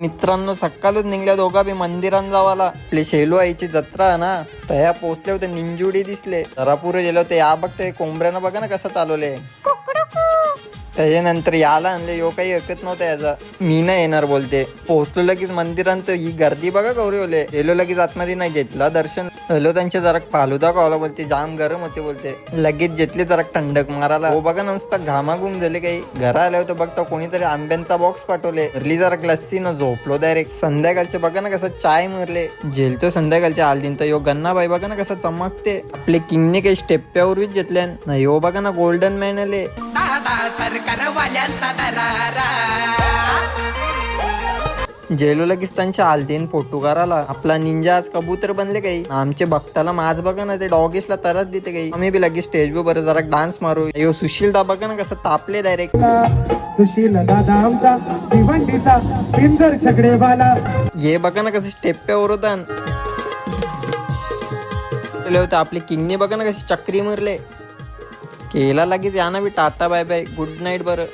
मित्रांनो सकाळच निघल्या दोघा बी मंदिरात जावाला. आपली शेलू आईची जत्रा आहे ना, तया पोचले होते. निंजुडी दिसले जरा पुरे गेले होते. या बघते कोंबड्यानं बघा ना कसं चालवले. त्याच्यानंतर याला आणले. यो काही ऐकत नव्हता याचा. मी नाही येणार बोलते. पोहोचलो लगेच मंदिरात. ही गर्दी बघा गौरी होले. गेलो लगेच आतमध्ये नाही घेतला दर्शन. हलो त्यांच्या जरा फालुदा खावला बोलते. जाम गरम होते बोलते. लगेच घेतले जरा थंडक मारायला. हो बघा नुसता घामाघूम झाले. काही घरा आले होते बघता कोणीतरी आंब्यांचा बॉक्स पाठवले. घरली जरा लस्सी न झोपलो डायरेक्ट. संध्याकाळचे बघा ना कसं चाय मरले. झेलतो संध्याकाळच्या आलदीन तर यो गन्नाबाई बघा ना कसं चमकते. आपले किंगने काही स्टेप्यावरच घेतल्या नाही. हो बघा ना गोल्डन मॅन आले. जेलो लगेच त्यांच्या आलतीन फोटो करायला. आपला निंजा आज कबूतर बनले काही. आमचे भक्ताला माझ बघा ना ते डॉगेशला तरच देते काही. आम्ही बी लगेच स्टेज वर बरं जरा डान्स मारू. यो सुशील दा बघा ना कसं तापले डायरेक्ट. सुशील दादा आमचा भिवंडीचा बिंदर छगडेवाला. हे बघा ना कसं स्टेप्यावर होता. होते आपले किंगने बघा ना कशी चक्री मारले. केला लगेच या ना बी tata bye bye good night बरं.